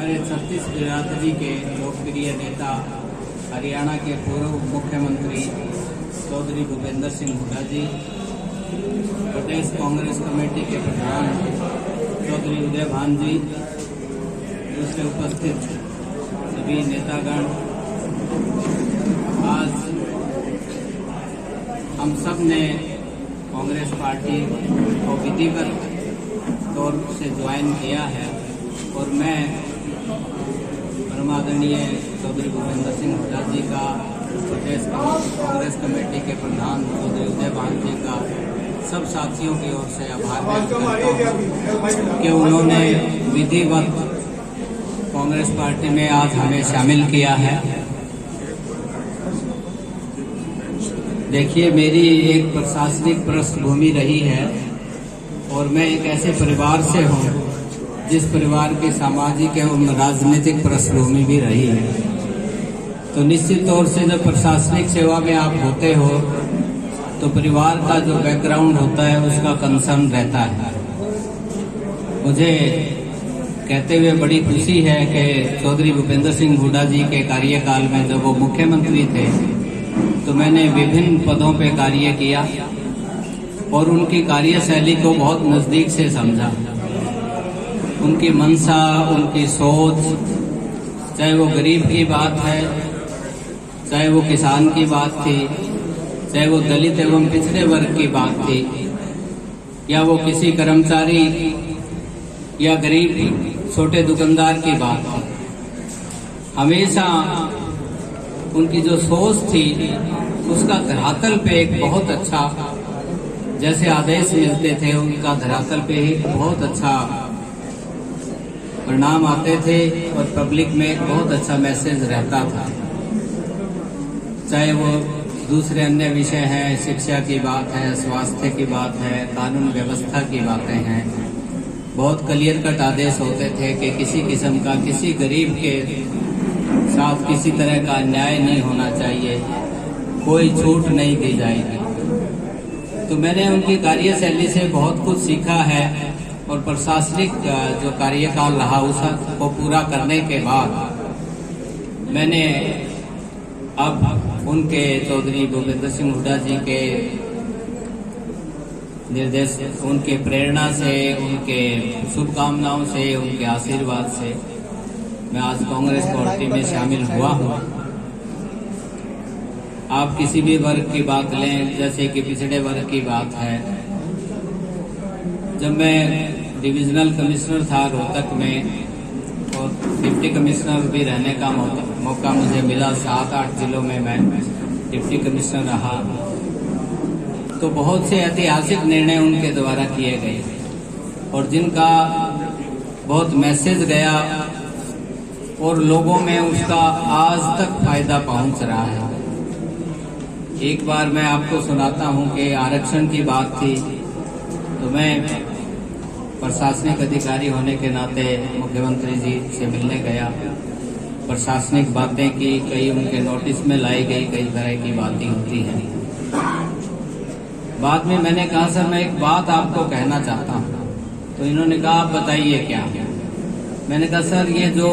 हमारे छत्तीस बिरादरी के लोकप्रिय नेता हरियाणा के पूर्व मुख्यमंत्री चौधरी भूपेंद्र सिंह हुड्डा जी, प्रदेश कांग्रेस कमेटी के प्रधान चौधरी उदय भान जी, दूसरे उपस्थित सभी नेतागण, आज हम सब ने कांग्रेस पार्टी को विधिवत तौर से ज्वाइन किया है और मैं परमादरणीय चौधरी भूपेंद्र सिंह हुड्डा जी का, प्रदेश कांग्रेस कमेटी के प्रधान चौधरी उदय भान जी का सब साथियों की ओर से आभार व्यक्त करता हूँ कि उन्होंने विधिवत कांग्रेस पार्टी में आज हमें शामिल किया है। देखिए, मेरी एक प्रशासनिक पृष्ठभूमि रही है और मैं एक ऐसे परिवार से हूँ जिस परिवार की सामाजिक एवं राजनीतिक पृष्ठभूमि भी रही है। तो निश्चित तौर से जब प्रशासनिक सेवा में आप होते हो तो परिवार का जो बैकग्राउंड होता है उसका कंसर्न रहता है। मुझे कहते हुए बड़ी खुशी है कि चौधरी भूपेंद्र सिंह हुड्डा जी के कार्यकाल में जब वो मुख्यमंत्री थे तो मैंने विभिन्न पदों पे कार्य किया और उनकी कार्यशैली को बहुत नज़दीक से समझा। उनकी मंशा, उनकी सोच, चाहे वो गरीब की बात है, चाहे वो किसान की बात थी, चाहे वो दलित एवं पिछड़े वर्ग की बात थी, या वो किसी कर्मचारी या गरीब छोटे दुकानदार की बात थी, हमेशा उनकी जो सोच थी उसका धरातल पे एक बहुत अच्छा, जैसे आदेश मिलते थे उनका धरातल पे एक बहुत अच्छा परिणाम आते थे और पब्लिक में एक बहुत अच्छा मैसेज रहता था। चाहे वो दूसरे अन्य विषय हैं, शिक्षा की बात है, स्वास्थ्य की बात है, कानून व्यवस्था की बातें हैं, बहुत क्लियर कट आदेश होते थे कि किसी किस्म का किसी गरीब के साथ किसी तरह का अन्याय नहीं होना चाहिए, कोई छूट नहीं दी जाएगी। तो मैंने उनकी कार्यशैली से बहुत कुछ सीखा है और प्रशासनिक जो कार्यकाल रहा उसको पूरा करने के बाद मैंने अब उनके चौधरी भूपेंद्र सिंह हुड्डा जी के निर्देश, उनके प्रेरणा से, उनके शुभकामनाओं से, उनके आशीर्वाद से मैं आज कांग्रेस पार्टी में शामिल हुआ हूँ। आप किसी भी वर्ग की बात लें, जैसे कि पिछड़े वर्ग की बात है, जब मैं डिविजनल कमिश्नर था रोहतक में और डिप्टी कमिश्नर भी रहने का मौका मुझे मिला, 7-8 जिलों में मैं डिप्टी कमिश्नर रहा, तो बहुत से ऐतिहासिक निर्णय उनके द्वारा किए गए और जिनका बहुत मैसेज गया और लोगों में उसका आज तक फायदा पहुंच रहा है। एक बार मैं आपको सुनाता हूं कि आरक्षण की बात थी तो मैं प्रशासनिक अधिकारी होने के नाते मुख्यमंत्री जी से मिलने गया, प्रशासनिक बातें की, कई उनके नोटिस में लाई गई, कई तरह की बातें होती हैं। बाद में मैंने कहा, सर मैं एक बात आपको कहना चाहता हूँ। तो इन्होंने कहा, आप बताइए क्या। मैंने कहा, सर ये जो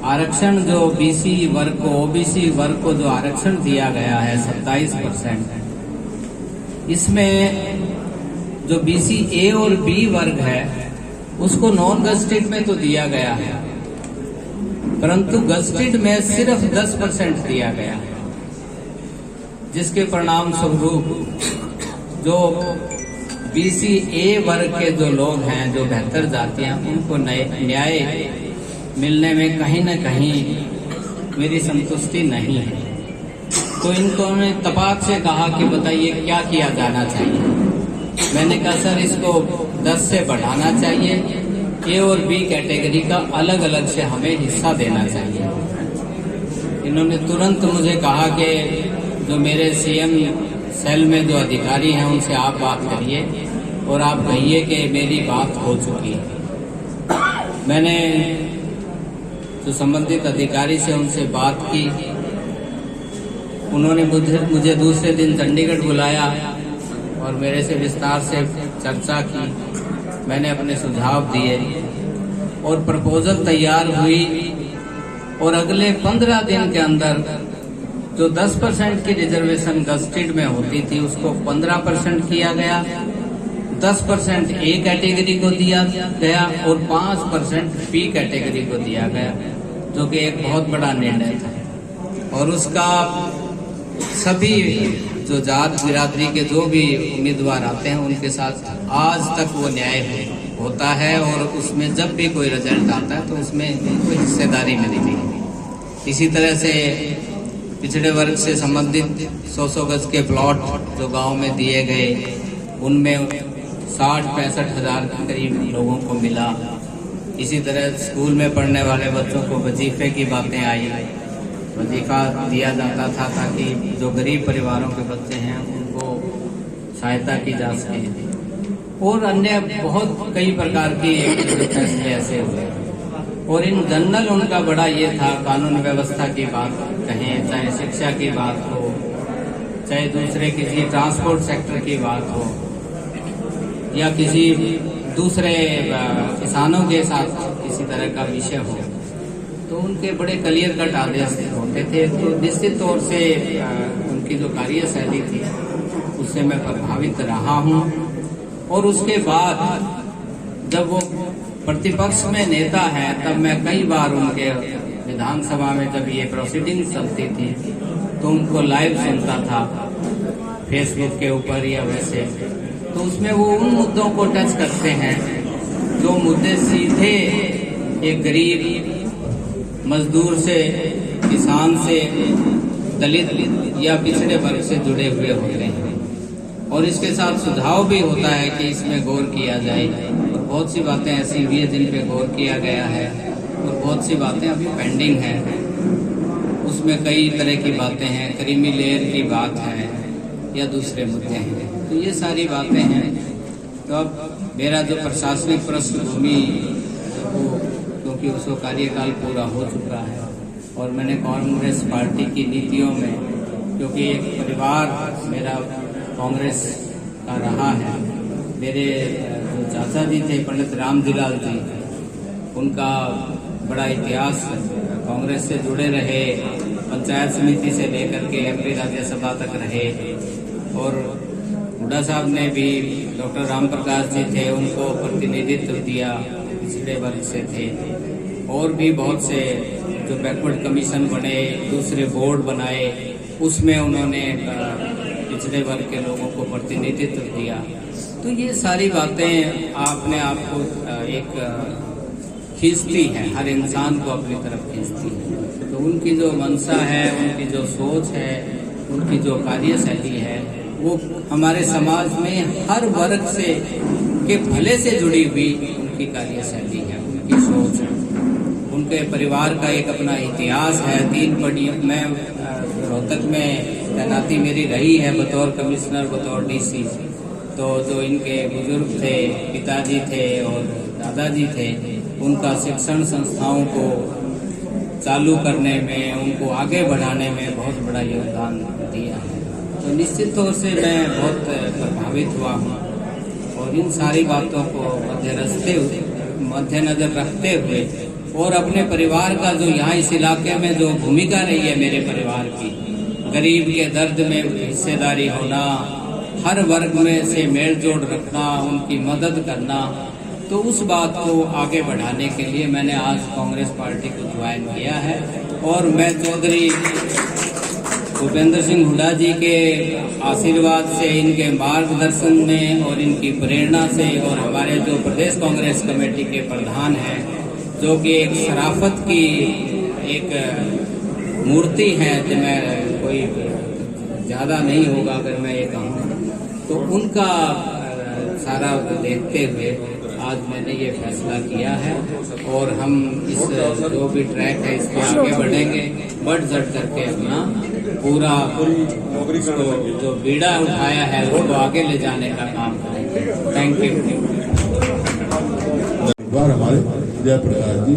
आरक्षण जो बीसी वर्ग को, ओबीसी वर्ग को जो आरक्षण दिया गया है 27%, इसमें जो बीसी ए और बी वर्ग है उसको नॉन गजटेड में तो दिया गया है, परंतु गजटेड में सिर्फ 10% दिया गया है, जिसके परिणाम स्वरूप जो बीसी ए वर्ग के जो लोग हैं, जो बेहतर जातियां, उनको न्याय मिलने में कहीं न कहीं मेरी संतुष्टि नहीं है। तो इनको ने तपाक से कहा कि बताइए क्या किया जाना चाहिए। मैंने कहा, सर इसको 10 से बढ़ाना चाहिए, ए और बी कैटेगरी का अलग अलग से हमें हिस्सा देना चाहिए। इन्होंने तुरंत मुझे कहा कि जो मेरे सीएम सेल में जो अधिकारी हैं उनसे आप बात करिए और आप कहिए कि मेरी बात हो चुकी है। मैंने जो संबंधित अधिकारी से उनसे बात की, उन्होंने मुझे दूसरे दिन चंडीगढ़ बुलाया और मेरे से विस्तार से चर्चा की। मैंने अपने सुझाव दिए और प्रपोजल तैयार हुई और अगले 15 दिन के अंदर जो 10% की रिजर्वेशन गस्टेड में होती थी उसको 15% किया गया, 10% ए कैटेगरी को दिया गया और 5% बी कैटेगरी को दिया गया, जो कि एक बहुत बड़ा निर्णय था। और उसका सभी जो जात बिरादरी के जो भी उम्मीदवार आते हैं उनके साथ आज तक वो न्याय होता है और उसमें जब भी कोई रिजल्ट आता है तो उसमें कोई हिस्सेदारी मिलती है। इसी तरह से पिछड़े वर्ग से संबंधित 100 गज के प्लॉट जो गांव में दिए गए उनमें 60-65 हज़ार के करीब लोगों को मिला। इसी तरह स्कूल में पढ़ने वाले बच्चों को वजीफे की बातें आई, वजीफा दिया जाता था ताकि जो गरीब परिवारों के बच्चे हैं उनको सहायता की जा सके। और अन्य बहुत कई प्रकार के फैसले ऐसे हुए और इन जनरल उनका बड़ा ये था, कानून व्यवस्था की बात कहें, चाहे शिक्षा की बात हो, चाहे दूसरे किसी ट्रांसपोर्ट सेक्टर की बात हो या किसी दूसरे किसानों के साथ किसी तरह का विषय हो, तो उनके बड़े क्लियर कट आदेश होते थे। तो निश्चित तौर से उनकी जो कार्यशैली थी उससे मैं प्रभावित रहा हूँ। और उसके बाद जब वो प्रतिपक्ष में नेता है तब मैं कई बार उनके विधानसभा में जब ये प्रोसीडिंग चलती थी तो उनको लाइव सुनता था फेसबुक के ऊपर या वैसे। तो उसमें वो उन मुद्दों को टच करते हैं जो मुद्दे सीधे एक गरीब मजदूर से, किसान से, दलित या पिछड़े वर्ग से जुड़े हुए होते हैं। और इसके साथ सुझाव भी होता है कि इसमें गौर किया जाए। और बहुत सी बातें ऐसी हुई है जिन पे गौर किया गया है और बहुत सी बातें अभी पेंडिंग हैं। उसमें कई तरह की बातें हैं, क्रीमी लेयर की बात है या दूसरे मुद्दे हैं। तो ये सारी बातें हैं। तो अब मेरा जो प्रशासनिक पृष्ठभूमि क्योंकि उसका कार्यकाल पूरा हो चुका है और मैंने कांग्रेस पार्टी की नीतियों में, क्योंकि एक परिवार मेरा कांग्रेस का रहा है, मेरे जो चाचा जी थे पंडित रामजीलाल जी, उनका बड़ा इतिहास कांग्रेस से जुड़े रहे, पंचायत समिति से लेकर के MP राज्यसभा तक रहे। और हुड्डा साहब ने भी, डॉक्टर राम प्रकाश जी थे, उनको प्रतिनिधित्व दिया, पिछड़े वर्ग से थे। और भी बहुत से जो बैकवर्ड कमीशन बने, दूसरे बोर्ड बनाए, उसमें उन्होंने पिछड़े वर्ग के लोगों को प्रतिनिधित्व दिया। तो ये सारी बातें अपने आप को एक खींचती हैं, हर इंसान को अपनी तरफ खींचती है। तो उनकी जो मंशा है, उनकी जो सोच है, उनकी जो कार्यशैली है, वो हमारे समाज में हर वर्ग से के भले से जुड़ी हुई उनकी कार्यशैली है, उनकी सोच है। उनके परिवार का एक अपना इतिहास है। 3 पढ़ी मैं रोहतक में तैनाती मेरी रही है बतौर कमिश्नर, बतौर DC। तो जो इनके बुजुर्ग थे, पिताजी थे और दादाजी थे, उनका शिक्षण संस्थाओं को चालू करने में, उनको आगे बढ़ाने में बहुत बड़ा योगदान दिया है। तो निश्चित तौर से मैं बहुत प्रभावित हुआ हूँ और इन सारी बातों को मद्देनजर रखते हुए और अपने परिवार का जो यहाँ इस इलाके में जो भूमिका रही है मेरे परिवार की, गरीब के दर्द में हिस्सेदारी होना, हर वर्ग में से मेल जोड़ रखना, उनकी मदद करना, तो उस बात को आगे बढ़ाने के लिए मैंने आज कांग्रेस पार्टी को ज्वाइन किया है। और मैं चौधरी भूपेंद्र सिंह हुड्डा जी के आशीर्वाद से, इनके मार्गदर्शन में और इनकी प्रेरणा से, और हमारे जो प्रदेश कांग्रेस कमेटी के प्रधान हैं, जो कि एक शराफत की एक मूर्ति है, जो मैं कोई ज़्यादा नहीं होगा अगर मैं ये कहूँ, तो उनका सारा देखते हुए आज मैंने ये फैसला किया है। और हम इस जो भी ट्रैक है इसके आगे बढ़ेंगे, बढ़ चढ़ करके अपना पूरा जो बीड़ा उठाया है उसको आगे ले जाने का काम करेंगे। Thank you. हमारे जयप्रकाश जी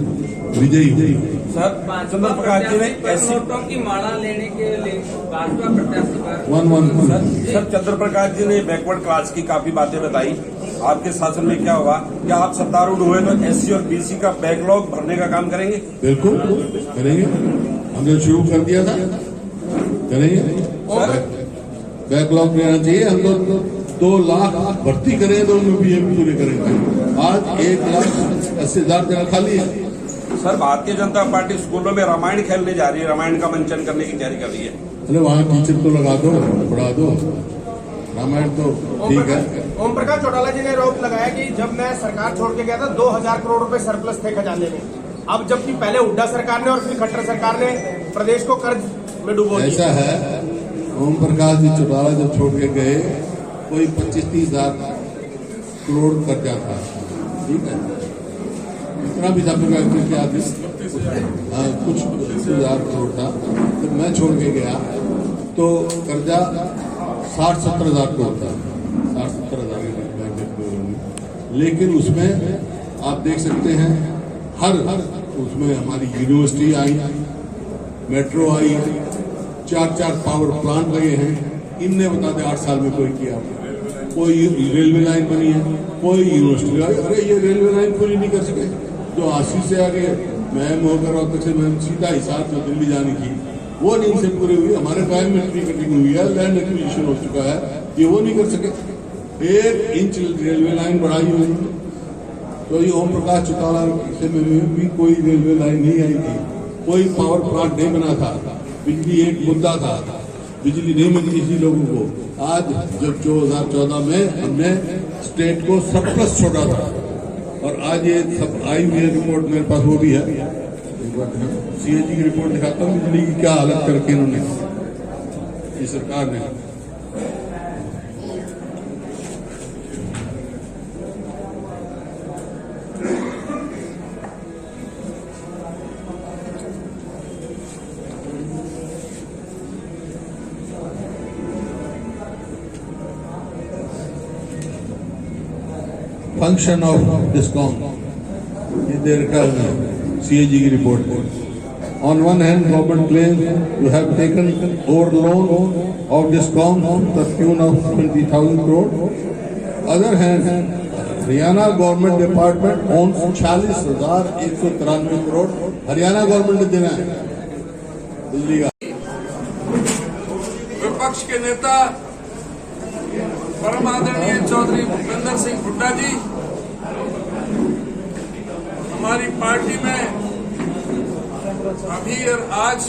विजयी हुए। सर चंद्र प्रकाश जी ने ऐसी वोटों की माला लेने के लिए भाजपा प्रत्याशी वन सर चंद्र प्रकाश जी ने बैकवर्ड क्लास की काफी बातें बताई आपके शासन में क्या होगा? क्या आप सत्तारूढ़ हुए तो एससी और बीसी का बैकलॉग भरने का काम करेंगे? बिल्कुल करेंगे, हमने शुरू कर दिया था, करेंगे। बैकलॉग लेना चाहिए, हम लोग 2 लाख भर्ती करें तो उनमें भी पूरे करेंगे। आज 1,80,000 जगह खाली है। सर, भारतीय जनता पार्टी स्कूलों में रामायण खेलने जा रही है, रामायण का मंचन करने की तैयारी कर रही है। अरे वहाँ टीचर तो लगा दो, पढ़ा दो, रामायण तो ठीक है। ओम प्रकाश चौटाला जी ने आरोप लगाया कि जब मैं सरकार छोड़ के गया था 2,000 करोड़ रुपए सरप्लस थे खजाने में। अब जबकि पहले हुड्डा सरकार ने और फिर खट्टर सरकार ने प्रदेश को कर्ज में डुबो दिया। ऐसा है, ओम प्रकाश जी चौटाला जब छोड़ के गए कोई 25-30,000 करोड़ कर्जा था, ठीक है, इतना भी था क्या कुछ 10,000 करोड़ था। जब मैं छोड़ के गया तो कर्जा 60-70,000 करोड़ था, 60-70,000। लेकिन उसमें आप देख सकते हैं हर उसमें हमारी university I, metro I, 4 power plant लगे हैं। इनने बता दें 8 साल में कोई किया? कोई रेलवे लाइन बनी है, कोई यूनिवर्सिटी आई। अरे ये रेलवे लाइन पूरी नहीं कर सके, जो आशीष से आगे मैम होकर और तक से मैम सीधा हिसाब जो दिल्ली जानी थी वो नहीं से पूरी हुई। हमारे टाइम में ट्री कटिंग हुई है, लैंड एक्विजिशन हो चुका है, ये वो नहीं कर सके। 1 इंच रेलवे लाइन बढ़ाई हुई। तो ये ओम प्रकाश चौटाला से में भी कोई रेलवे लाइन नहीं आई थी, कोई पावर प्लांट नहीं बना था, बिजली एक मुद्दा था, बिजली नहीं मिलती थी लोगों को। आज जब 2014 में हमने स्टेट को सरप्लस छोड़ा था और आज ये सब आई हुई रिपोर्ट मेरे पास, वो भी है, सीएजी की रिपोर्ट दिखाता हूँ बिजली की क्या हालत करके इन्होंने, इस सरकार ने। फंक्शन ऑफ डिस्कॉम ये दे रखा है सीएजी की रिपोर्ट में। On one hand, government claims to have taken over loan of Discom to the tune of 20,000 crore. Other hand, Haryana government department owns 40,193 crore. Haryana government ने देना है बिजली का। विपक्ष के नेता परम आदरणीय चौधरी भूपेंद्र सिंह हुड्डा जी हमारी पार्टी में अभी और आज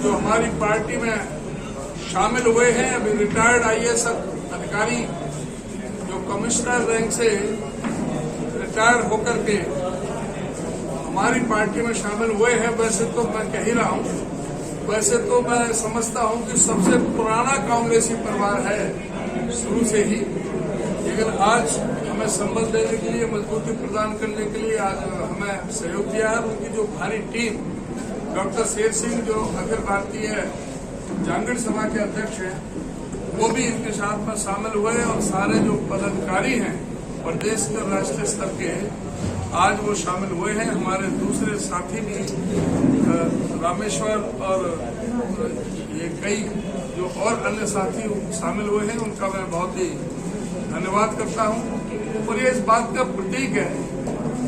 जो हमारी पार्टी में शामिल हुए हैं, अभी रिटायर्ड आईएएस अधिकारी जो कमिश्नर रैंक से रिटायर होकर के हमारी पार्टी में शामिल हुए हैं। वैसे तो मैं कह ही रहा हूं, वैसे तो मैं समझता हूं कि सबसे पुराना कांग्रेसी परिवार है शुरू से ही, लेकिन आज हमें संबल देने के लिए, मजबूती प्रदान करने के लिए आज हमें सहयोग दिया है। उनकी जो भारी टीम, डॉक्टर शेर सिंह जो अखिल भारतीय जांगड़ सभा के अध्यक्ष हैं, वो भी इनके साथ में शामिल हुए और सारे जो पदाधिकारी हैं प्रदेश के राष्ट्रीय स्तर के आज वो शामिल हुए हैं। हमारे दूसरे साथी भी रामेश्वर और ये कई जो और अन्य साथी शामिल हुए हैं, उनका मैं बहुत ही धन्यवाद करता हूं। और ये इस बात का प्रतीक है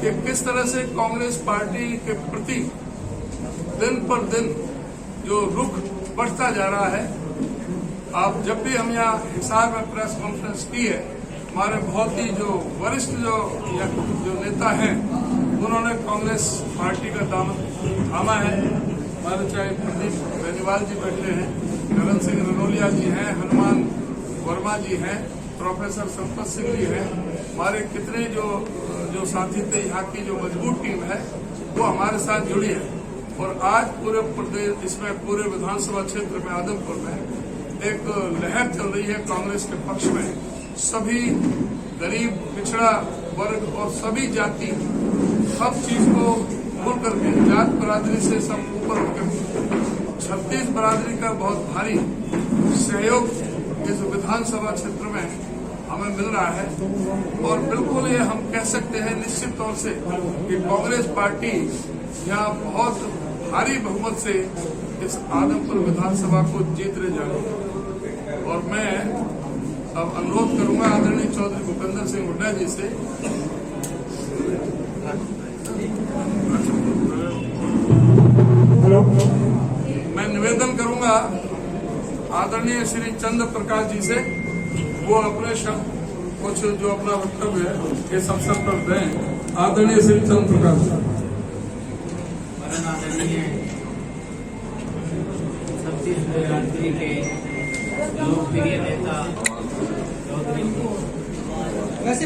कि किस तरह से कांग्रेस पार्टी के प्रति दिन पर दिन जो रुख बढ़ता जा रहा है। आप जब भी हम यहाँ हिसार में प्रेस कॉन्फ्रेंस की है, हमारे बहुत ही जो वरिष्ठ जो नेता हैं, उन्होंने कांग्रेस पार्टी का दामन थामा है। हमारे चाहे प्रदीप बेनीवाल जी बैठे हैं, करण सिंह रनौलिया जी हैं, हनुमान वर्मा जी हैं, प्रोफेसर संपत सिंह जी हैं, हमारे कितने जो साथी थे, यहाँ की जो मजबूत टीम है वो हमारे साथ जुड़ी है। और आज पूरे प्रदेश, इसमें पूरे विधानसभा क्षेत्र में आदमपुर में एक लहर चल रही है कांग्रेस के पक्ष में। सभी गरीब, पिछड़ा वर्ग और सभी जाति, सब चीज को भूल करके जात बरादरी से सब ऊपर होकर 36 बरादरी का बहुत भारी सहयोग इस विधानसभा क्षेत्र में हमें मिल रहा है। और बिल्कुल ये हम कह सकते हैं निश्चित तौर से कि कांग्रेस पार्टी यहाँ बहुत भारी बहुमत से इस आदमपुर विधानसभा को जीतने जा रही है। और मैं अब अनुरोध करूंगा आदरणीय चौधरी भूपेंद्र सिंह हुड्डा जी से मैं निवेदन करूंगा आदरणीय श्री चंद्र प्रकाश जी से वो अपने कुछ जो अपना वक्तव्य है इस अवसर पर दें। आदरणीय श्री चंद्र प्रकाश जी। परम आदरणीय छत्तीसगढ़ राज्य के लोकप्रिय नेता चौधरी वैसे